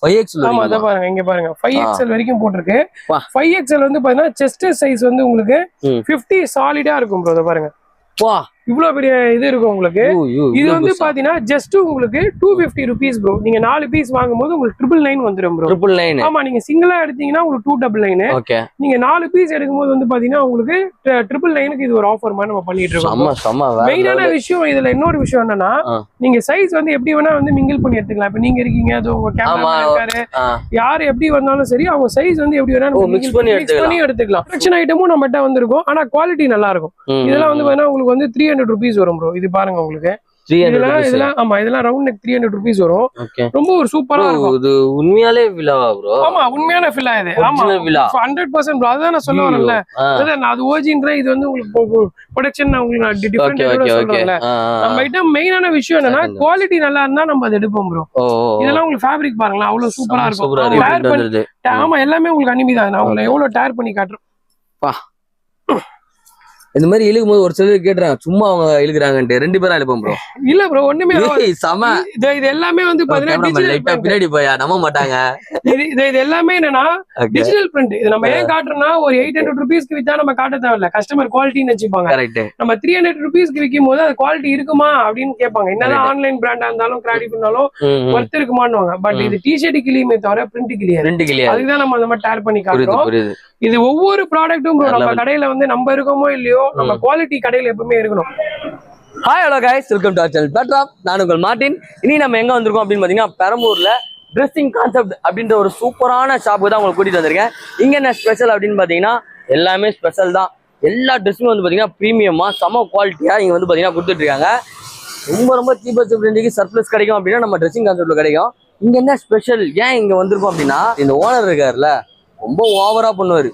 5XL ஆமா அத பாருங்க இங்க பாருங்க 5XL வரைக்கும் போட்டுருக்கு 5XL வந்து பாத்தீங்கன்னா செஸ்ட் சைஸ் வந்து உங்களுக்கு 50 சாலிடா இருக்கும் ப்ரோ. அத பாருங்க இவ்வளவு பெரிய இது இருக்கும் உங்களுக்கு. இது வந்து பாத்தீங்கன்னா ஜஸ்ட் உங்களுக்கு 250 rupees ப்ரோ. நீங்க 4 பீஸ் வாங்கும்போது உங்களுக்கு 999 வந்துரும் ப்ரோ. 999. ஆமா நீங்க சிங்கிளா எடுத்தீங்கன்னா உங்களுக்கு 299. ஓகே. நீங்க 4 பீஸ் எடுக்கும்போது வந்து பாத்தீங்கன்னா உங்களுக்கு 999க்கு இது ஒரு ஆஃபர் மாதிரி நம்ம பண்ணிட்டு இருக்கோம். மெயினான விஷயம் இதுல இன்னொரு விஷயம் என்னன்னா நீங்க சைஸ் வந்து எப்படி வேணா வந்து மிங்கிள் பண்ணி எடுத்துக்கலாம். இப்ப நீங்க இருக்கீங்க அது உங்க கேமராமேன் இருக்காரு யாரு எப்படி வந்தாலும் சரி அவங்க சைஸ் வந்து எப்படி வேணா மிக்ஸ் பண்ணி எடுத்துக்கலாம். ப்ரொடக்ஷன் ஐட்டமும் நம்மகிட்ட வந்திருக்கும். ஆனா குவாலிட்டி நல்லா இருக்கும். இதெல்லாம் வந்து பாத்தீங்கன்னா உங்களுக்கு வந்து 300 rupees வரும் ப்ரோ. இது பாருங்க உங்களுக்கு இதெல்லாம் ஆமா இதெல்லாம் ரவுண்ட் நெக் 300 rupees வரும். ரொம்ப ஒரு சூப்பரா இருக்கும். இது உண்மையாலே விலாவா ப்ரோ? ஆமா உண்மையான விலா இது. ஆமா 100% ப்ரோ. அதான் நான் சொல்ல வரேன்ல. நான் அது ஓஜின்ற இது வந்து உங்களுக்கு ப்ரொடக்ஷன் நான் உங்களுக்கு டிஃபரெண்ட் சொல்றேன்ல. நம்ம ஐட்டம் மெயினான விஷயம் என்னன்னா குவாலிட்டி நல்லா இருந்தா நம்ம அதை எடுப்போம் ப்ரோ. இதெல்லாம் உங்களுக்கு ஃபேப்ரிக் பாருங்களா அவ்வளவு சூப்பரா இருக்கும். ஆமா எல்லாமே உங்களுக்கு அனிமிதான். நான் உங்களுக்கு எவ்வளவு டேர் பண்ணி காட்டுறேன். இந்த மாதிரி இழுக்கும் போது ஒரு சிலர் கேட்டுறாங்க சும்மா அவங்க இழுக்குறாங்கன்ட்டு 2 பேரும் இழுப்போம் ப்ரோ. இல்ல ப்ரோ ஒண்ணுமே சம இது எல்லாமே வந்து பாத்தீங்கன்னா பின்னாடி போயா நம்ப மாட்டாங்க. இது எல்லாமே என்னன்னா டிஜிட்டல் பிரிண்ட். இது நம்ம ஏன் காட்டுறோம்னா ஒரு 800 rupeesக்கு வித்தா நம்ம காட்ட தேவையில்ல. கஸ்டமர் குவாலிட்டின்னு வச்சுப்பாங்க. நம்ம 300 rupeesக்கு விற்கும் போது அது குவாலிட்டி இருக்குமா அப்படின்னு கேட்பாங்க. என்னதான் ஆன்லைன் பிராண்டா இருந்தாலும் கிராடி பண்ணாலும் ஒர்த் இருக்குமான்னுவாங்க. பட் இது டிஷர்ட் கிளியுமே தவிர பிரிண்ட் கிளியாது. அதுதான் நம்ம அந்த மாதிரி டேர் பண்ணி காட்டுறோம். இது ஒவ்வொரு ப்ராடக்ட்டும் நம்ம கடையில வந்து நம்ம இருக்கோமோ இல்லையோ நம்ம குவாலிட்டி கடையில எப்பவுமே இருக்கணும். Hi hello guys, welcome to our channel பெட்ராப். நான் உங்கள் மார்ட்டின். இனி நம்ம எங்க வந்திருக்கோம் அப்படின்னு பாத்தீங்கன்னா பெரம்பூர்ல ட்ரெஸ்ஸிங் கான்செப்ட் அப்படின்ற ஒரு சூப்பரான ஷாப்புக்கு தான் உங்களுக்கு கூட்டிட்டு வந்திருக்கேன். இங்க என்ன ஸ்பெஷல் அப்படின்னு பாத்தீங்கன்னா எல்லாமே ஸ்பெஷல் தான். எல்லா ட்ரெஸ்ஸுமே வந்து பாத்தீங்கன்னா பிரீமியமா செம குவாலிட்டியா இங்க வந்து பாத்தீங்கன்னா கொடுத்துட்டு இருக்காங்க. ரொம்ப சீப்பஸ்ட் ரேஞ்சுக்கு சர்ப்ளஸ் கிடைக்கும் அப்படின்னா நம்ம ட்ரெஸ்ஸிங் கான்செப்ட்ல கிடைக்கும். இங்க என்ன ஸ்பெஷல் ஏன் இங்க வந்திருக்கோம் அப்படின்னா இந்த ஓனர் இருக்காருல்ல ரொம்ப ஓவரா பண்ணுவாரு.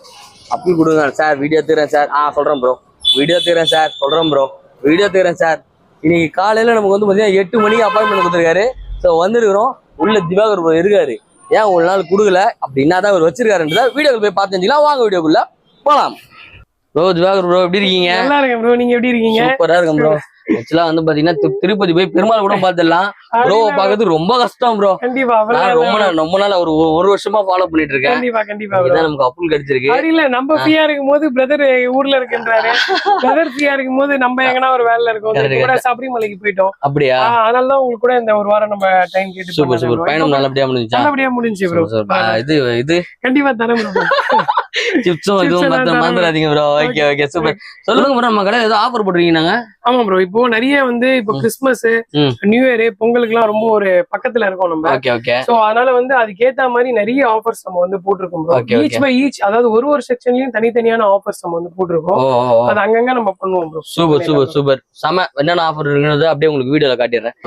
அப்படி கொடுங்க சார் வீடியோ தரேன் சார் சொல்றேன் ப்ரோ வீடியோ தரேன் சார் சொல்றேன் ப்ரோ வீடியோ தரேன் சார். இன்னைக்கு காலையில நமக்கு வந்து பாத்தீங்கன்னா 8 மணிக்கு அப்பாயின்மெண்ட் கொடுத்துருக்காரு. ஸோ வந்துருக்கிறோம். உள்ள திவாகர் ப்ரோ இருக்காரு. ஏன் ஒரு நாள் கொடுக்கல அப்படின்னா தான் அவர் வச்சிருக்காருன்றத வீடியோக்கு போய் பார்த்துக்கலாம். வாங்க வீடியோக்குள்ள போலாம். ப்ரோ திவாகர் ப்ரோ எப்படி இருக்கீங்க? நல்லா இருக்கேன் ப்ரோ. நீங்க எப்படி இருக்கீங்க? சூப்பரா இருக்கேன் ப்ரோ. ஆக்சுவலா வந்து பாத்தீங்கன்னா திருப்பதி போய் பெருமாள் கூட பாத்துடலாம். ப்ரோ பாக்குறது ரொம்ப கஷ்டம் ப்ரோ. கண்டிப்பா ரொம்ப நாள் ஒரு வருஷமா ஃபாலோ பண்ணிட்டு இருக்கேன். கண்டிப்பா நமக்கு அப்புல் கிடைச்சிருக்கு. இல்ல நம்ம ஃப்ரீயா இருக்கும் போது பிரதர் ஊர்ல இருக்குன்றாரு. பிரதர் ஃப்ரீயா இருக்கும் போது நம்ம எங்கன்னா ஒரு வேலையில இருக்கோம். கூட சபரிமலைக்கு போயிட்டோம். அப்படியா? அதனாலதான் உங்களுக்கு கூட இந்த ஒரு வாரம் நம்ம டைம் கேட்டு சூப்பர் பயணம் நல்லபடியா முடிஞ்சுச்சா? நல்லபடியா முடிஞ்சு ப்ரோ. இது கண்டிப்பா தரேன் ப்ரோ. சிப்ஸும் இதுவும் மறந்துடாதீங்க ப்ரோ. Okay super. சொல்லுங்க ப்ரோ நம்ம கடை ஏதோ ஆஃபர் போட்டுருக்கீங்க? ஆமா ப்ரோ. இப்போ நிறைய வந்து இப்போ கிறிஸ்துமஸ் நியூ இயர் பொங்கலுக்கு எல்லாம் ரொம்ப ஒரு பக்கத்துல இருக்கோம் நம்ம. சோ அதனால வந்து அதுக்கேத்த மாதிரி நிறைய ஆஃபர்ஸ் நம்ம வந்து போட்டிருக்கோம் ப்ரோ. ஈச் பை ஈச் அதாவது ஒரு செக்ஷன்லயும் தனித்தனியான ஆஃபர்ஸ் நம்ம வந்து போட்டிருக்கோம். அது அங்கங்க நம்ம பண்ணுவோம் ப்ரோ. சூப்பர் சம என்னென்ன ஆஃபர் இருக்குன்னு அப்படியே உங்களுக்கு வீடியோல காட்டிடுறேன்.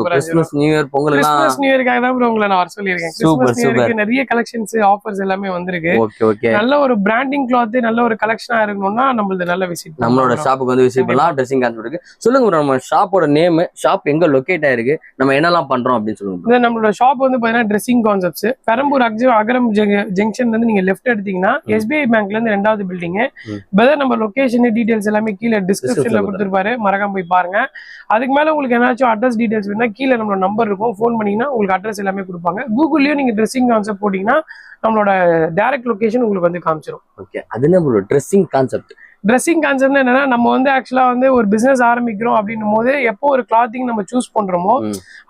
Christmas new year Pongal Christmas new இயர்க்காக தான் ப்ரோ உங்களை நான் வர சொல்லியிருக்கேன். கிறிஸ்துமஸ் நியூ இயருக்கு நிறைய கலெக்ஷன்ஸ் ஆஃபர்ஸ் எல்லாமே வந்திருக்கு. நல்ல ஒரு பிராண்டிங் கிளாத் நல்ல ஒரு கலெக்ஷனா இருக்கணும்னா நம்மளது நல்ல விசிட் நம்மளோட ஷாப்புக்கு வந்து விசிட் பண்ணலாம். ட்ரெஸ்ஸிங் கான்செப்ட் இருக்கு. சொல்லுங்க ப்ரோ நம்ம ஷாப்போட நேம், ஷாப் எங்க லொகேட் ஆயிருக்கு, நம்ம என்னெல்லாம் பண்றோம் அப்படின்னு சொல்லுங்க. நம்மளோட ஷாப் வந்து பாத்தீங்கன்னா ட்ரெஸ்ஸிங் கான்செப்ட்ஸ் பெரம்பூர் அகரம் ஜங்ஷன்ல இருந்து நீங்க லெஃப்ட் எடுத்தீங்கன்னா SBI பேங்க்ல இருந்து 2வது பில்டிங். பிரதர் நம்ம லொகேஷன் டீடைல்ஸ் எல்லாமே கீழே டிஸ்கிரிப்ஷன்ல கொடுத்துருப்பாரு. மறக்காம போய் பாருங்க. அதுக்கு மேல உங்களுக்கு ஏதாச்சும் அட்ரஸ் டீடைல்ஸ் வேணா கீழே நம்மளோட நம்பர் இருக்கும். ஃபோன் பண்ணீங்கன்னா உங்களுக்கு அட்ரஸ் எல்லாமே கொடுப்பாங்க. கூகுள்லயும் நீங்க ட்ரெஸ்ஸிங் கான்செப்ட் போட்டீங்கன்னா நம்மளோட டைரக்ட் லொகேஷன் உங்களுக்கு வந்து காமிச்சிடும். ஓகே அது நம்மளோட ட்ரெஸ்ஸிங் கான்செப்ட். ட்ரெஸ்ஸிங் கான்செப்ட் என்னன்னா நம்ம வந்து ஆக்சுவலா வந்து ஒரு பிசினஸ் ஆரம்பிக்கிறோம் அப்படின்னும் போது எப்போ ஒரு கிளாத்திங் நம்ம சூஸ் பண்றோமோ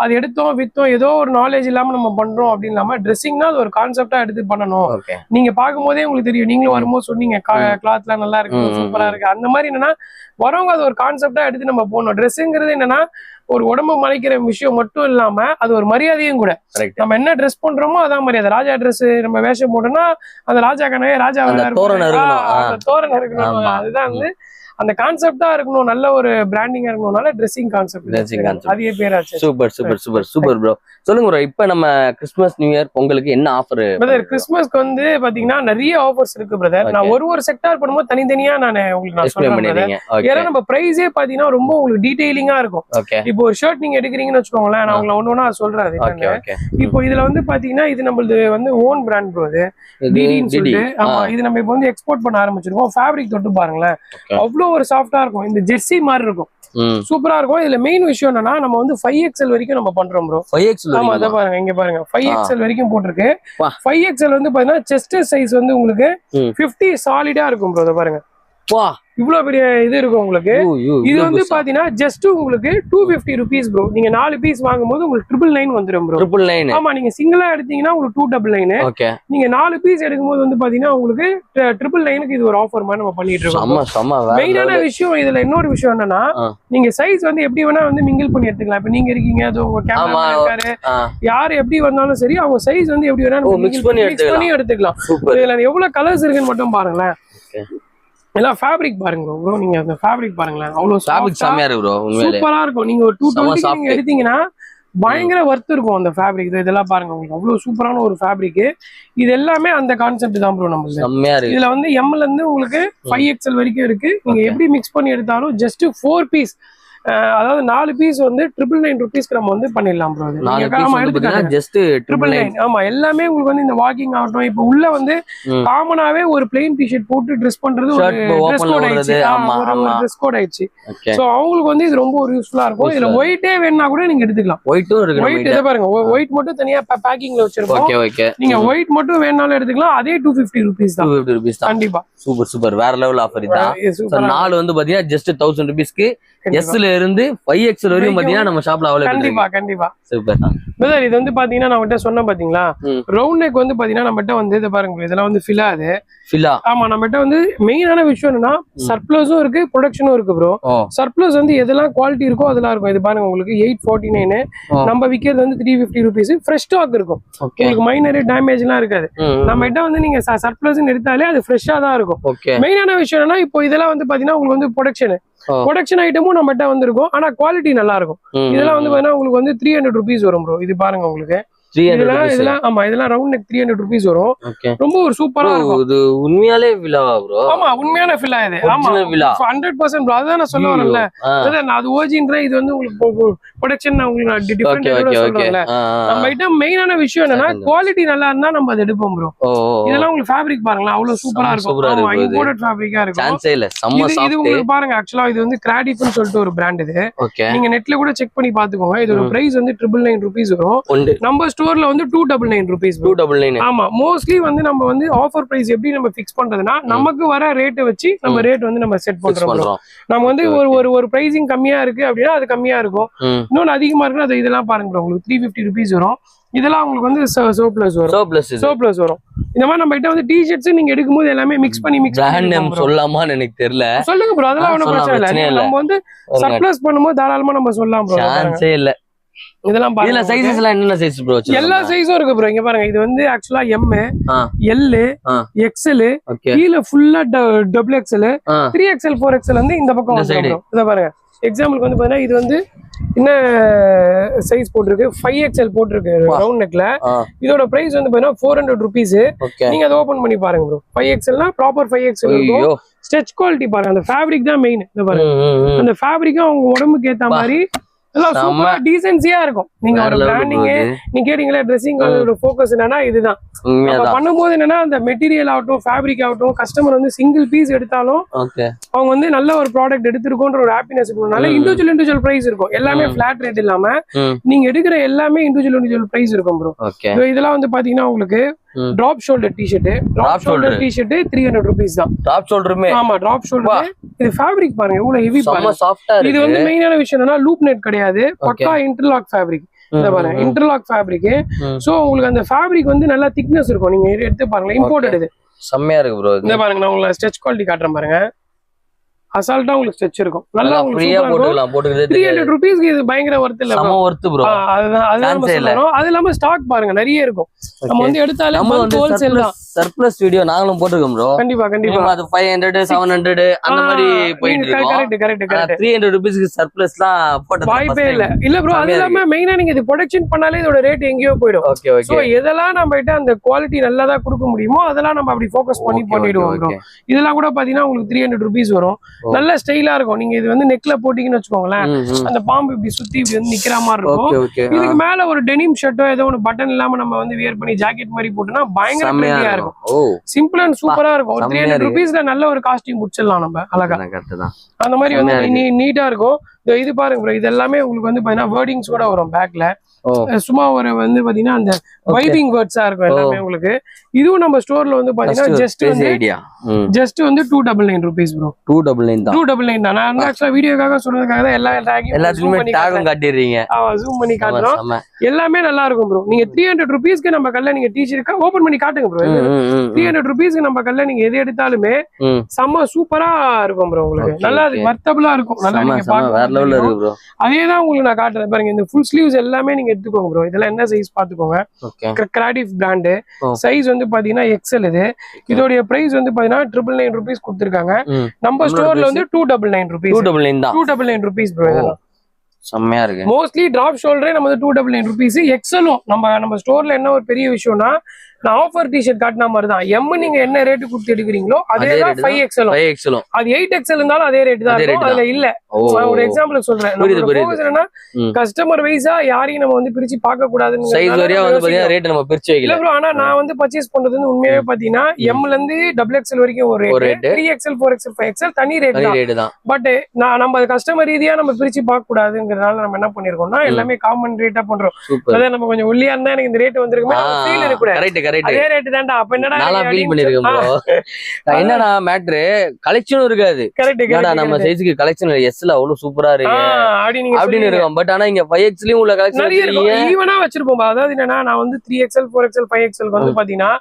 அது எடுத்தோம் வித்தோம் ஏதோ ஒரு நாலேஜ் இல்லாம நம்ம பண்றோம் அப்படின்னு இல்லாம ட்ரெஸ்ஸிங்னா அது ஒரு கான்செப்டா எடுத்து பண்ணணும். நீங்க பார்க்கும் போதே உங்களுக்கு தெரியும். நீங்களும் வரும்போது சொன்னீங்க கிளாத்லாம் நல்லா இருக்கு சூப்பரா இருக்கு. அந்த மாதிரி என்னன்னா வரவங்க அது ஒரு கான்செப்டா எடுத்து நம்ம போடணும். ட்ரெஸ்ஸுங்கிறது என்னன்னா ஒரு உடம்பு மறைக்கிற விஷயம் மட்டும் இல்லாம அது ஒரு மரியாதையும் கூட. நம்ம என்ன ட்ரெஸ் பண்றோமோ அதான் மரியாதை. ராஜா ட்ரெஸ் நம்ம வேஷம் போட்டோம்னா அந்த ராஜா கனவே ராஜா தோரணம் இருக்கணும். அதுதான் வந்து அந்த கான்செப்டா இருக்கணும். நல்ல ஒரு பிராண்டிங்கா இருக்கணும்னால ட்ரெஸ்ஸிங் கான்செப்ட் அதே பேராச்சு. Super bro. சொல்லுங்க ப்ரோ இப்ப நம்ம கிறிஸ்துமஸ் நியூ இயர் பொங்கலுக்கு என்ன ஆஃபர்? பிரதர் கிறிஸ்துமஸ்க்கு வந்து பாத்தீங்கன்னா நிறைய ஆஃபர்ஸ் இருக்கு பிரதர். நான் ஒரு செக்டார் பண்ணும்போது தனித்தனியா நான் உங்களுக்கு சொல்றேன். ஏன்னா நம்ம பிரைஸே பாத்தீங்கன்னா ரொம்ப உங்களுக்கு டீடைலிங்கா இருக்கும். இப்போ ஒரு ஷர்ட் நீங்க எடுக்கிறீங்கன்னு வச்சுக்கோங்களேன். நான் உங்களை ஒன்னொன்னா சொல்றேன். இப்போ இதுல வந்து பாத்தீங்கன்னா இது நம்மளது வந்து ஓன் பிராண்ட் ப்ரோ. இது சொல்லிட்டு ஆமா இது நம்ம இப்போ வந்து எக்ஸ்போர்ட் பண்ண ஆரம்பிச்சிருக்கோம். ஃபேப்ரிக் தொட்டு பாருங்களேன் அவ்வளவு ஒரு சாஃப்டா இருக்கும். இந்த ஜெர்சி மாதிரி இருக்கும். சூப்பரா இருக்கும். இதுல மெயின் விஷயம் என்னன்னா நம்ம வந்து 5XL வரைக்கும் நம்ம பண்றோம் ப்ரோ. 5XL ஆமா அத பாருங்க, இங்க பாருங்க 5XL வரைக்கும் போட்டிருக்கு. 5XL வந்து பாத்தீங்கன்னா செஸ்ட் சைஸ் வந்து உங்களுக்கு 50 சாலிடா இருக்கும் ப்ரோ. அத பாருங்க, இவ்வளவு பெரிய இது இருக்கும் உங்களுக்கு. இது வந்து பாத்தீங்கன்னா ஜஸ்ட் உங்களுக்கு 250 rupees ப்ரோ. நீங்க 4 பீஸ் வாங்கும்போது உங்களுக்கு 999 வந்துரும் ப்ரோ. 999. ஆமா, நீங்க சிங்கிளா எடுத்தீங்கன்னா உங்களுக்கு 299. ஓகே, நீங்க 4 பீஸ் எடுக்கும்போது வந்து பாத்தீங்கன்னா உங்களுக்கு 999க்கு இது ஒரு ஆஃபர் மாதிரி நம்ம பண்ணிட்டு இருக்கோம். மெயினான விஷயம் இதுல இன்னொரு விஷயம் என்னன்னா, நீங்க சைஸ் வந்து எப்படி வேணா வந்து மிங்கிள் பண்ணி எடுத்துக்கலாம். இப்ப நீங்க இருக்கீங்க, அது உங்க கேமரா இருக்காரு, யாரு எப்படி வந்தாலும் சரி அவங்க சைஸ் வந்து எப்படி வேணா மிக்ஸ் பண்ணி எடுத்துக்கலாம். இதுல எவ்வளவு கலர்ஸ் இருக்குன்னு மட்டும் பாருங்களேன். எல்லாம் ஃபேப்ரிக் பாருங்க ப்ரோ. நீங்க அந்த ஃபேப்ரிக் பாருங்களேன், அவ்வளவு ஃபேப்ரிக் செமையா இருக்கு ப்ரோ. உண்மையிலே சூப்பரா இருக்கும். நீங்க ஒரு 220 நீங்க எடுத்தீங்கன்னா பயங்கர வர்த் இருக்கும் அந்த ஃபேப்ரிக். இதெல்லாம் பாருங்க, உங்களுக்கு அவ்வளவு சூப்பரான ஒரு ஃபேப்ரிக். இது எல்லாமே அந்த கான்செப்ட் தான் ப்ரோ. நம்ம இதுல வந்து எம்ல இருந்து உங்களுக்கு 5XL வரைக்கும் இருக்கு. நீங்க எப்படி மிக்ஸ் பண்ணி எடுத்தாலும் ஜஸ்ட் 4 பீஸ், அதாவது 4 பீஸ் வந்து 999 rupeesக்கு நம்ம வந்து பண்ணிடலாம் ப்ரோ. ஜஸ்ட் 999. ஆமா, எல்லாமே உங்களுக்கு வந்து இந்த வாக்கிங் ஆகட்டும், இப்ப உள்ள வந்து காமனாவே ஒரு பிளெயின் டிஷர்ட் போட்டு ட்ரெஸ் பண்றது ஒரு ட்ரெஸ் கோட் ஆயிடுச்சு. ஒரு ட்ரெஸ் கோட் ஆயிடுச்சு. சோ அவங்களுக்கு வந்து இது ரொம்ப ஒரு யூஸ்ஃபுல்லா இருக்கும். இதுல ஒயிட்டே வேணா கூட நீங்க எடுத்துக்கலாம். ஒயிட் இத பாருங்க, ஒயிட் மட்டும் தனியா பேக்கிங்ல வச்சிருக்கோம். நீங்க ஒயிட் மட்டும் வேணாலும் எடுத்துக்கலாம். அதே 250 rupees தான். 250 rupees தான். கண்டிப்பா சூப்பர் சூப்பர், வேற லெவல் ஆஃபர் இதான். 4 வந்து பாத்தீங்கன்னா ஜஸ்ட் 1000 rupeesக்கு எஸ்ல இருந்து 5XL வரைக்கும் பாத்தீங்கன்னா நம்ம ஷாப்ல அவைலபிள். கண்டிப்பா கண்டிப்பா சூப்பர் பிரதர். இது வந்து பாத்தீங்கன்னா நான் கிட்ட சொன்ன பாத்தீங்களா, ரவுண்ட் நெக் வந்து பாத்தீங்கன்னா நம்மகிட்ட வந்து இத பாருங்க, இதெல்லாம் வந்து ஃபிலா. அது ஃபிலா. ஆமா, நம்மகிட்ட வந்து மெயினான விஷயம் என்னன்னா சர்ப்ளஸும் இருக்கு, ப்ரொடக்ஷனும் இருக்கு ப்ரோ. சர்ப்ளஸ் வந்து எதெல்லாம் குவாலிட்டி இருக்கோ அதெல்லாம் இருக்கும். இது பாருங்க, உங்களுக்கு 849. நம்ம விக்கிறது வந்து 350 rupees. ஃப்ரெஷ் ஸ்டாக் இருக்கும். உங்களுக்கு மைனர் டேமேஜ் எல்லாம் இருக்காது. நம்மகிட்ட வந்து நீங்க சர்ப்ளஸ் எடுத்தாலே அது ஃப்ரெஷ்ஷா தான் இருக்கும். மெயினான விஷயம் என்னன்னா இப்போ இதெல்லாம் வந்து பாத்தீங்கன்னா உங்களுக்கு வந்து ப்ரொடக்ஷன் ஐட்டமும் நம்மகிட்ட வந்துருக்கும். ஆனா குவாலிட்டி நல்லா இருக்கும். இதெல்லாம் வந்து பாத்தீங்கன்னா உங்களுக்கு வந்து 300 rupees வரும் ப்ரோ. இது பாருங்க, உங்களுக்கு இதெல்லாம் ஆமா, இதெல்லாம் ரவுண்ட் நெக் 300 rupees வரும். ரொம்ப ஒரு சூப்பரா இருக்கும். இது உண்மையாலே விலாவா ப்ரோ? ஆமா, உண்மையான விலா இது. ஆமா, 100% ப்ரோ. அதான் நான் சொல்ல வரேன்ல, நான் அது ஓஜின்ற. இது வந்து உங்களுக்கு ப்ரொடக்ஷன் உங்களுக்கு டிஃபரண்ட் சொல்றேன்ல. நம்ம ஐட்டம் மெயினான விஷயம் என்னன்னா குவாலிட்டி நல்லா இருந்தா நம்ம அதை எடுப்போம் ப்ரோ. இதெல்லாம் உங்களுக்கு ஃபேப்ரிக் பாருங்களா, அவ்வளவு சூப்பரா இருக்கும். இம்போர்ட்டட் ஃபேப்ரிக்கா இருக்கும். இது உங்களுக்கு பாருங்க, ஆக்சுவலா இது வந்து கிராடிஃப்னு சொல்லிட்டு ஒரு பிராண்ட். இது நீங்க நெட்ல கூட செக் பண்ணி பாத்துக்கோங்க. இதோட பிரைஸ் வந்து 999 rupees வரும். நம்ம ஸ்டோர்ல வந்து 299 rupees. 299. ஆமா, மோஸ்ட்லி வந்து நம்ம வந்து ஆஃபர் பிரைஸ் எப்படி நம்ம ஃபிக்ஸ் பண்றதுன்னா நமக்கு வர ரேட் வச்சு நம்ம ரேட் வந்து நம்ம செட் பண்றோம். நம்ம வந்து ஒரு பிரைசிங் கம்மியா இருக்கு அப்படின்னா அது கம்மியா இருக்கும். இன்னொன்னு அதிகமா இருக்குன்னா அது இதெல்லாம் பாருங்க, உங்களுக்கு 350 rupees வரும். இதெல்லாம் உங்களுக்கு வந்து சோப்ளஸ் வரும். இந்த மாதிரி நம்ம கிட்ட வந்து டி-ஷர்ட்ஸ் நீங்க எடுக்கும்போது எல்லாமே மிக்ஸ் பண்ணி பிராண்ட் நேம் சொல்லாமான்னு எனக்கு தெரியல. சொல்லுங்க ப்ரோ, அதெல்லாம் ஒண்ணும் பிரச்சனை இல்ல. நம்ம வந்து சர்ப்ளஸ் பண்ணும்போது தாராளமா நம்ம சொல்லலாம் ப்ரோ. சான்ஸே இல்ல. இதெல்லாம் பாருங்க, இதுல சைஸஸ் எல்லாம் என்னென்ன சைஸ் ப்ரோ? எல்லா சைஸும் இருக்கு ப்ரோ. இங்க பாருங்க, இது வந்து ஆக்சுவலா எம், எல், எக்ஸ்எல், கீழ ஃபுல்லா டபுள் எக்ஸ்எல், 3XL 4XL வந்து இந்த பக்கம் வந்துரும் ப்ரோ. இத பாருங்க, எக்ஸாம்பிளுக்கு வந்து பாத்தீங்கன்னா இது வந்து என்ன சைஸ் போட்டிருக்கு, 5XL போட்டிருக்கு ரவுண்ட் நெக்ல. இதோட பிரைஸ் வந்து பாத்தீங்கன்னா 400 rupees. நீங்க அதை ஓபன் பண்ணி பாருங்க ப்ரோ. 5XLனா ப்ராப்பர் 5XL இருக்கும். ஸ்ட்ரெச் குவாலிட்டி பாருங்க, அந்த ஃபேப்ரிக் தான் மெயின். இத பாருங்க, அந்த ஃபேப்ரிக்கும் அவங்க உடம்புக்கு ஏத்த மாதிரி எல்லாம் சூப்பரா டீசென்சியா இருக்கும். நீங்க ஒரு பிராண்டிங் நீங்க கேட்டீங்களா, ட்ரெஸ்ஸிங் ஃபோக்கஸ் என்னன்னா இதுதான். நம்ம பண்ணும்போது என்னன்னா அந்த மெட்டீரியல் ஆகட்டும், ஃபேப்ரிக் ஆகட்டும், கஸ்டமர் வந்து சிங்கிள் பீஸ் எடுத்தாலும் அவங்க வந்து நல்ல ஒரு ப்ராடக்ட் எடுத்திருக்கோன்ற ஒரு ஹாப்பினஸ் இருக்கனால இண்டிவிஜுவல் பிரைஸ் இருக்கும். எல்லாமே ஃபிளாட் ரேட் இல்லாம நீங்க எடுக்கிற எல்லாமே இண்டிவிஜுவல் பிரைஸ் இருக்கும் ப்ரோ. இதெல்லாம் வந்து பாத்தீங்கன்னா உங்களுக்கு டிராப் ஷோல்டர் டி-ஷர்ட் 300 rupees தான். டிராப் ஷோல்டருமே. ஆமா, டிராப் ஷோல்டர். இது ஃபேப்ரிக் பாருங்க எவ்வளவு ஹெவி பாருங்க. இது வந்து மெயினான விஷயம் என்னன்னா லூப் நெட் கிடையாது, பக்கா இன்டர்லாக் ஃபேப்ரிக். இத பாருங்க, இன்டர்லாக் ஃபேப்ரிக். சோ உங்களுக்கு அந்த ஃபேப்ரிக் வந்து நல்லா திக்னஸ் இருக்கும். நீங்க எடுத்து பாருங்க, இம்போர்ட்டட். இது செம்மையா இருக்கு ப்ரோ. இத பாருங்க, நான் உங்களுக்கு ஸ்ட்ரெச் குவாலிட்டி காட்டுறேன் பாருங்க. அசால்ட்டா உங்களுக்கு ஸ்ட்ரெச் இருக்கும். நல்லா ஃப்ரீயா போட்டுக்கலாம். 300 rupees இது பயங்கர வர்த் இல்ல. சம வர்த் ப்ரோ. அதான் நம்ம சொல்றோம். அது இல்லாம ஸ்டாக் பாருங்க நிறைய இருக்கும். நம்ம வந்து எடுத்தாலே ஹோல்சேல் தான். சர்ப்ளஸ் வீடியோ நாங்களும் போட்டுருக்கோம் ப்ரோ. கண்டிப்பா கண்டிப்பா. அது 500 700 அந்த மாதிரி போயிட்டு இருக்கு. கரெக்ட். 300 rupeesக்கு சர்ப்ளஸ்லாம் போட வாய்ப்பே இல்ல ப்ரோ. அது இல்லாம மெயினா நீங்க இது ப்ரொடக்ஷன் பண்ணாலே இதோட ரேட் எங்கேயோ போய்டும். சோ எதெல்லாம் நம்ம கிட்ட அந்த குவாலிட்டி நல்லதா கொடுக்க முடியுமோ அதெல்லாம் நம்ம அப்படி ஃபோக்கஸ் பண்ணிடுவோம் ப்ரோ. இதெல்லாம் கூட பாத்தீங்கன்னா உங்களுக்கு 300 rupees வரும். நல்ல ஸ்டைலா இருக்கும். நீங்க இது வந்து நெக்ல போட்டீங்கன்னு வச்சுக்கோங்களேன், அந்த பாம்பு இப்படி சுத்தி இப்படி வந்து நிக்கிற மாதிரி இருக்கும். இதுக்கு மேல ஒரு டெனிம் ஷர்ட்டோ ஏதோ ஒரு பட்டன் இல்லாம நம்ம வந்து வியர் பண்ணி ஜாக்கெட் மாதிரி போட்டோம்னா பயங்கர ட்ரெண்டியா இருக்கும். சிம்பிள் அண்ட் சூப்பரா இருக்கும். 300 rupeesல நல்ல ஒரு காஸ்டியூம் முடிச்சிடலாம் நம்ம அழகா. அந்த மாதிரி வந்து நீட்டா இருக்கும். இது பாருங்க ப்ரோ, இது எல்லாமே உங்களுக்கு வந்து பாத்தீங்கன்னா வேர்டிங்ஸ் கூட வரும் பேக்ல. ஓ சும்மா ஒரு வந்து பாத்தீங்கன்னா அந்த வைபிங் வேர்ட்ஸா இருக்கும் எல்லாமே உங்களுக்கு. இதுவும் நம்ம ஸ்டோர்ல வந்து பாத்தீங்கன்னா ஜஸ்ட் வந்து 299 rupees ப்ரோ. 299 தான். 299 தான். நான் ஆக்சுவலா வீடியோக்காக சொல்றதுக்காக தான் எல்லாத்துலயுமே டாகும் காட்டிடுறீங்க. ஜூம் பண்ணி காட்டுறோம். எல்லாமே நல்லா இருக்கும் ப்ரோ. நீங்க 300 rupeesக்கு நம்ம கல்ல நீங்க டீ-ஷர்ட் ஓபன் பண்ணி காட்டுங்க ப்ரோ. 300 rupeesக்கு நம்ம கல்ல நீங்க எது எடுத்தாலுமே செம்ம சூப்பரா இருக்கும் ப்ரோ. உங்களுக்கு நல்லா வர்த்தபிளா இருக்கும். நல்லா நீங்க பாக்க வேற லெவல்ல இருக்கு ப்ரோ. அதேதான் உங்களுக்கு நான் காட்டுறேன் பாருங்க. இந்த ஃபுல் ஸ்லீவ்ஸ் எல்லாமே நீங்க எடுத்துக்கோங்க ப்ரோ. இதெல்லாம் என்ன சைஸ் பாத்துக்கோங்க. கிராடிஃப் பிராண்ட் சைஸ் வந்து பாத்தீங்கன்னா எக்ஸ்எல். இதோட பிரைஸ் வந்து பாத்தீங்கன்னா 999 rupees கொடுத்திருக்காங்க. நம்ம ஸ்டோர்ல வந்து 299 rupees. 299 rupees bro. இதெல்லாம் செம்மையா இருக்கு. மோஸ்ட்லி டிராப் ஷோல்டரே நம்ம 299 rupees. எக்ஸ்எலும் நம்ம ஸ்டோர்ல என்ன ஒரு பெரிய விஷயம்னா, நான் ஆஃபர் டி-ஷர்ட் காட்டின மாதிரி தான். எம் நீங்க என்ன ரேட்டு கொடுத்து எடுக்கிறீங்களோ அதே தான் 5XL. அது 8XL இருந்தாலும் அதே ரேட் தான் இருக்கும். அதுல இல்ல. ஒரு எக்ஸாம்பிள் சொல்றேன். என்னன்னா கஸ்டமர் வைஸா யாரையும் நம்ம வந்து பிரிச்சு பார்க்க கூடாதுன்னு சைஸ் வரையா வந்து பாத்தீங்கன்னா ரேட் நம்ம பிரிச்சு வைக்கல. இல்ல ப்ரோ, ஆனா நான் வந்து பர்ச்சேஸ் பண்றது வந்து உண்மையாவே பாத்தீங்கன்னா எம்ல இருந்து XXL வரைக்கும் ஒரு ரேட், 3XL 4XL 5XL தனி ரேட் தான். பட் நம்ம கஸ்டமர் ரீதியா நம்ம பிரிச்சு பார்க்க கூடாதுங்கிறதுனால நம்ம என்ன பண்ணிருக்கோம்னா எல்லாமே காமன் ரேட்டா பண்றோம். அதே நம்ம கொஞ்சம் ஒல்லியா இருந்தா எனக்கு இந்த ரேட் வந்திருக்குமே ஃபீல் இருக்கக்கூடாது. அதே ரேட் தான்டா. அப்ப என்னடா நான் ஃபீல் பண்ணிருக்கேன் ப்ரோ. என்னடா மேட்டர் கலெக்ஷனும் இருக்காது. என்னடா நம்ம சைஸ்க்கு கலெக்ஷன் எஸ்ல அவ்வளவு சூப்பரா இருக்கு அப்படின்னு இருக்கும். பட் ஆனா இங்க 5XLயும் உள்ள கலெக்ஷன் நிறைய ஈவனா வச்சிருப்போம். அதாவது என்னன்னா நான் வந்து 3XL 4XL 5XL வந்து பாத்தீங்கன்னா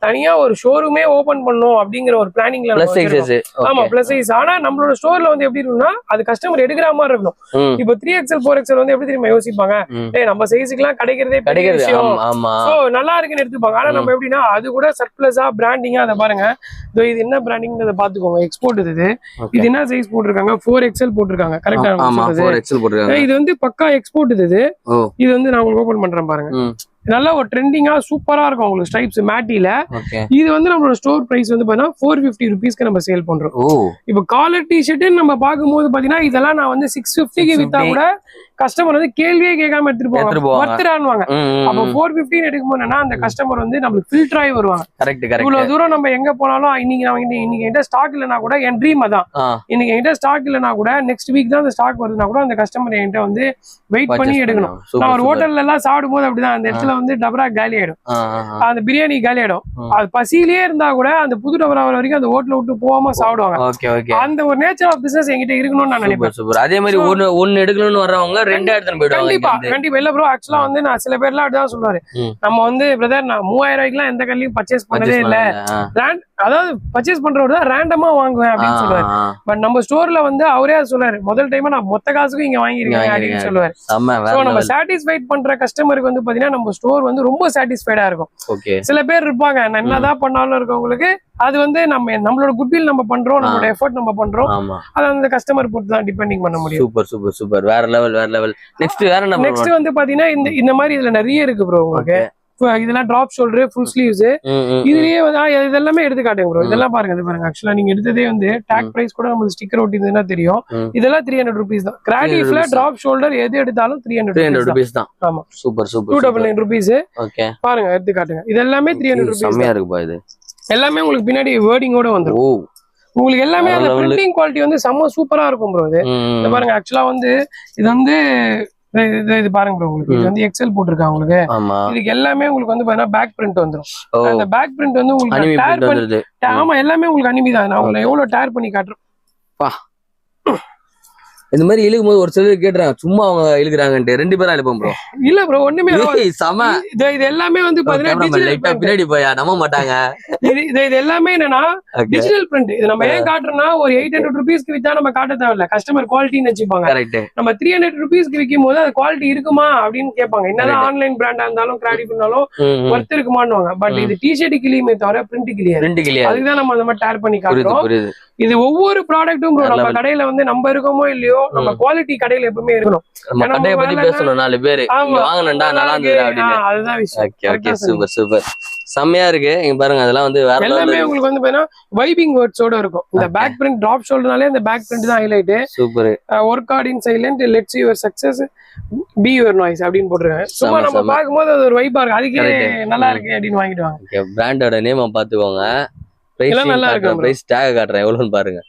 தனியா ஒரு ஷோரூமே ஓபன் பண்ணனும் அப்படிங்கிற ஒரு பிளானிங்ல பிளஸ் சைஸ். ஆமா பிளஸ் சைஸ். ஆனா நம்மளோட ஸ்டோர்ல வந்து எப்படி இருக்கும்னா அது கஸ்டமர் எடுக்கிற மாதிரி இருக்கணும். இப்போ 3XL 4XL வந்து எப்படி தெரியுமா யோசிப்பாங்க, டேய் நம்ம சைஸ்க்கு எல்லாம் கிடைக்கிறதே பெரிய விஷயம், சோ நல்லா இருக்குன்னு எடுத்துப்பாங்க. ஆனா நம்ம எப்படின்னா அது கூட சர்ப்ளஸா பிராண்டிங்கா அதை பாருங்க. இது என்ன பிராண்டிங் அதை பாத்துக்கோங்க. எக்ஸ்போர்ட் இது என்ன சைஸ் போட்டிருக்காங்க, 4XL போட்டிருக்காங்க. கரெக்டா? இது வந்து பக்கா எக்ஸ்போர்ட். இது வந்து நான் உங்களுக்கு ஓபன் பண்றேன் பாருங்க. நல்ல ஒரு ட்ரெண்டிங்கா சூப்பரா இருக்கும் உங்களுக்கு ஸ்ட்ரைப்ஸ் மேட்டில. இது வந்து நம்மளோட ஸ்டோர் பிரைஸ் வந்து பாத்தீங்கன்னா 450 rupeesக்கு நம்ம சேல் பண்றோம். இப்போ காலர் டி-ஷர்ட் நம்ம பாக்கும்போது பாத்தீங்கன்னா இதெல்லாம் நான் வந்து 650க்கு வித்தா கூட கஸ்டமர் வந்து கேள்வியே கேட்காம எடுத்துட்டு போவாங்க, வர்த்துறான்வாங்க. அப்ப 450 எடுக்கும்போது என்னன்னா அந்த கஸ்டமர் வந்து நம்மளுக்கு ஃபில்டர் ஆகி வருவாங்க. இவ்வளவு தூரம் நம்ம எங்க போனாலும் இன்னைக்கு என்கிட்ட ஸ்டாக் இல்லைன்னா கூட என் ட்ரீம் அதான். இன்னைக்கு என்கிட்ட ஸ்டாக் இல்லைன்னா கூட நெக்ஸ்ட் வீக் தான் அந்த ஸ்டாக் வருதுன்னா கூட அந்த கஸ்டமர் என்கிட்ட வந்து வெயிட் பண்ணி எடுக்கணும். நான் ஒரு ஹோட்டல்ல எல்லாம் சாப்பிடும் போது அப்படிதான். அந்த இடத்துல வந்து டபரா காலி ஆயிடும், அந்த பிரியாணி காலி ஆயிடும். அது பசியிலேயே இருந்தா கூட அந்த புது டபரா வர வரைக்கும் அந்த ஹோட்டல விட்டு போகாம சாப்பிடுவாங்க. அந்த ஒரு நேச்சர் ஆஃப் பிசினஸ் என்கிட்ட இருக்கணும்னு நான் நினைப்பேன். அதே மாதிரி ஒன்னு எடுக்கணும்னு வர்றவங்க ரெண்டு இடத்துல போயிடுவாங்க. கண்டிப்பா இல்ல ப்ரோ. ஆக்சுவலா வந்து நான் சில பேர்லாம் அப்படிதான் சொல்லுவாரு, நம்ம வந்து பிரதர் நான் 3000 ரூபாய்க்குலாம் எந்த கல்லையும் பர்ச்சேஸ் பண்ணதே இல்ல, அதாவது பர்ச்சேஸ் பண்றவர் தான் ரேண்டமா வாங்குவேன் அப்படின்னு சொல்லுவாரு. பட் நம்ம ஸ்டோர்ல வந்து அவரே சொல்றாரு, முதல் டைம் நான் மொத்த காசுக்கும் இங்க வாங்கிருக்கேன் அப்படின்னு சொல்லுவாரு. நம்ம சாட்டிஸ்ஃபைட் பண்ற கஸ்டமருக்கு வந்து பாத்தீங்கன்னா நம்ம ஸ்டோர் வந்து ரொம்ப சாட்டிஸ்ஃபைடா இருக்கும். சில பேர் இருப்பாங்க நான் என்னதான் பண்ணாலும் இருக்கவங்களுக்கு அது வந்து நம்மளோட குட்வில் நம்ம பண்றோம், நம்மளோட எஃபர்ட் நம்ம பண்றோம், அது அந்த கஸ்டமர் பொறுத்து தான் டிபெண்டிங் பண்ண முடியும். சூப்பர் சூப்பர் சூப்பர், வேற லெவல். நெக்ஸ்ட் வந்து பாத்தீங்கன்னா இந்த மாதிரி இதுல நிறைய இருக்கு ப்ரோ. உங்களுக்கு இதெல்லாம் டிராப் ஷோல்டர், ஃபுல் ஸ்லீவ்ஸ், இதுலயே இதெல்லாமே எடுத்து காட்டுங்க ப்ரோ. இதெல்லாம் பாருங்க, இது பாருங்க. ஆக்சுவலா நீங்க எடுத்ததே வந்து டேக் பிரைஸ் கூட நம்ம ஸ்டிக்கர் ஒட்டிருந்தா தெரியும். இதெல்லாம் 300 rupees தான். கிராடிஃப்ல டிராப் ஷோல்டர் எது எடுத்தாலும் 300 rupees தான். ஆமா சூப்பர் சூப்பர். 299 rupees. ஓகே பாருங்க, எடுத்து காட்டுங்க. இது எல்லாமே 300 rupees. செமையா இருக்கு பா. இது எல்லாமே உங்களுக்கு பின்னாடி வேர்டிங்கோட வந்துரும். உங்களுக்கு எல்லாமே அந்த பிரிண்டிங் குவாலிட்டி வந்து செம்ம சூப்பரா இருக்கும் ப்ரோ. இது பாருங்க. ஆக்சுவலா வந்து இது வந்து இது பாருங்க ப்ரோ, உங்களுக்கு இது வந்து எக்ஸ்எல் போட்டிருக்காங்க. உங்களுக்கு இதுக்கு எல்லாமே உங்களுக்கு வந்து பாத்தீங்கன்னா பேக் பிரிண்ட் வந்துரும். அந்த பேக் பிரிண்ட் வந்து உங்களுக்கு டேர் பண்ணி, ஆமா எல்லாமே உங்களுக்கு அனிமி தான். நான் உங்களுக்கு எவ்வளவு டேர் பண்ணி காட்டுறேன். இந்த மாதிரி இழுக்கும் போது ஒரு சிலர் கேட்டுறாங்க, சும்மா அவங்க இழுக்குறாங்கன்ட்டு. 2 பேரும் இழுப்போம் ப்ரோ. இல்ல ப்ரோ, ஒண்ணுமே சம. இது எல்லாமே வந்து பாத்தீங்கன்னா பின்னாடி போயா நம்ப மாட்டாங்க. இது எல்லாமே என்னன்னா டிஜிட்டல் பிரிண்ட். இது நம்ம ஏன் காட்டுறோம்னா ஒரு 800 rupeesக்கு வித்தா நம்ம காட்ட தேவையில்ல, கஸ்டமர் குவாலிட்டின்னு வச்சுப்பாங்க. நம்ம 300 rupeesக்கு விற்கும் போது அது குவாலிட்டி இருக்குமா அப்படின்னு கேட்பாங்க. என்னதான் ஆன்லைன் பிராண்டா இருந்தாலும் கிராடிஃப் இருந்தாலும் ஒர்த் இருக்குமான்னுவாங்க. பட் இது டிஷர்ட் கிளியுமே தவிர பிரிண்ட் கிளியாது. அதுதான் நம்ம அந்த மாதிரி டேர் பண்ணி காட்டுறோம். இது ஒவ்வொரு ப்ராடக்ட்டும் நம்ம கடையில வந்து நம்ம இருக்கோமோ இல்லையோ நம்ம குவாலிட்டி கடையில எப்பவுமே இருக்கணும். அதுதான் விஷயம். செம்மையா இருக்கு. இங்க பாருங்க, அதெல்லாம் வந்து எல்லாமே உங்களுக்கு வந்து பாத்தீங்கன்னா வைபிங் வேர்ட்ஸோட இருக்கும். இந்த பேக் பிரிண்ட் டிராப் ஷோல்டர்னாலே இந்த பேக் பிரிண்ட் தான் highlight. Super. Work hard in silent, let's your success, be your noise அப்படின்னு போட்டுருக்காங்க. சும்மா நம்ம பாக்கும்போது அது ஒரு வைப்பா இருக்கு, அதுக்கே நல்லா இருக்கு அப்படின்னு வாங்கிடுவாங்க. பிராண்டோட நேம் பாத்துக்கோங்க. பிரைஸ் டேக் காட்டுறேன் எவ்வளவுன்னு பாருங்க.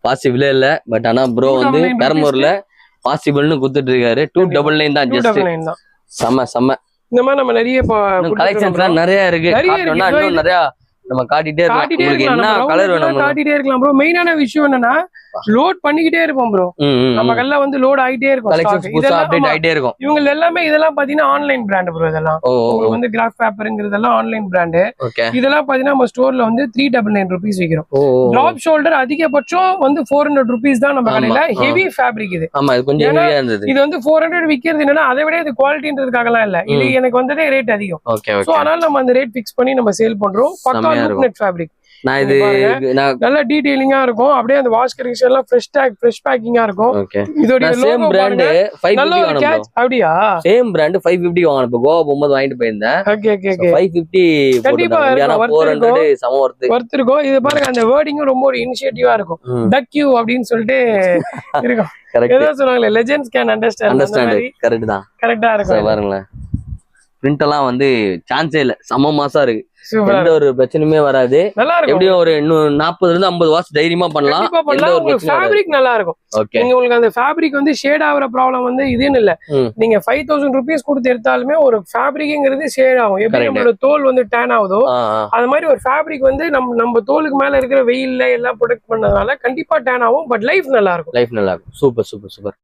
பாசிபிளே இல்ல. பட் ஆனா ப்ரோ வந்து 299 பெரம்பூர்ல பாசிபிள்னு குடுத்துட்டு இருக்காரு. 299 தான் ஜஸ்ட். 299 தான். செம்ம செம்ம. இந்த மாதிரி நம்ம நிறைய கலெக்ஷன்ஸ்லாம் நிறைய இருக்கு. காட்டணும்னா இன்னும் நிறைய நம்ம காட்டிட்டே இருக்கலாம். உங்களுக்கு என்ன கலர் வேணும் காட்டிட்டே இருக்கலாம் ப்ரோ. மெயினான விஷயம் என்னன்னா லோட் பண்ணிக்கிட்டே இருப்போம் ப்ரோ. நம்ம கல்ல வந்து லோட் ஆயிட்டே இருக்கும். கலெக்ஷன்ஸ் புதுசா அப்டேட் ஆயிட்டே இருக்கும். இவங்க எல்லாமே இதெல்லாம் பாத்தீங்கன்னா ஆன்லைன் பிராண்ட் ப்ரோ. இதெல்லாம் உங்களுக்கு வந்து கிராஃப் பேப்பர்ங்கிறதெல்லாம் ஆன்லைன் பிராண்ட். இதெல்லாம் பாத்தீங்கன்னா நம்ம ஸ்டோர்ல வந்து 399 ரூபீஸ் விக்கிறோம். டிராப் ஷோல்டர் அதிகபட்சம் வந்து 400 ரூபீஸ் தான் நம்ம கடையில. ஹெவி ஃபேப்ரிக் இது. ஆமா இது கொஞ்சம் ஹெவியா இருந்தது. இது வந்து 400 விக்கிறது என்னன்னா அதை விட இது குவாலிட்டின்றதுக்காகலாம் இல்ல. இது எனக்கு வந்ததே ரேட் அதிகம். சோ அதனால நம்ம அந்த ரேட் ஃபிக்ஸ் பண்ணி நம்ம சேல் பண்றோம். பக்கா லூப்நெட் ஃபேப்ரிக். சேம் பிராண்ட் 550 கேட்ச் அப்படியே சேம் பிராண்ட் 550 வாங்கணும். இப்ப கோவா போகும்போது வாங்கிட்டு போயிருந்தேன். ஓகே ஓகே ஓகே 550 கண்டிப்பா 400 சம வர்த் இருக்கும். இது பாருங்க அந்த வேர்டிங்கும் ரொம்ப ஒரு இனிஷியேட்டிவா இருக்கும். டக் யூ அப்படின்னு சொல்லிட்டு இருக்கும். ஏதோ சொன்னாங்களே லெஜெண்ட்ஸ் கேன் அண்டர்ஸ்டாண்ட். கரெக்ட் தான். கரெக்ட்டா இருக்கும். பாருங்களேன் பிரிண்ட் எல்லாம் வந்து சான்ஸே இல்ல. செம மாசா இருக்கு. எந்த ஒரு பிரச்சனையுமே வராது. எப்படியும் ஒரு 40 இருந்து 50 வாட்ஸ் தைரியமா பண்ணலாம். ஃபேப்ரிக் நல்லா இருக்கும். உங்களுக்கு அந்த ஃபேப்ரிக் வந்து ஷேட் ஆகுற ப்ராப்ளம் வந்து இதுன்னு இல்ல. நீங்க 5000 ரூபீஸ் கொடுத்து எடுத்தாலுமே ஒரு ஃபேப்ரிக்ங்கிறது ஷேட் ஆகும். எப்படி நம்மளோட தோல் வந்து டேன் ஆகுதோ அது மாதிரி ஒரு ஃபேப்ரிக் வந்து நம்ம தோலுக்கு மேல இருக்கிற வெயில்ல எல்லாம் ப்ரொடெக்ட் பண்ணதுனால கண்டிப்பா டேன் ஆகும். பட் லைஃப் நல்லா இருக்கும். Super super super.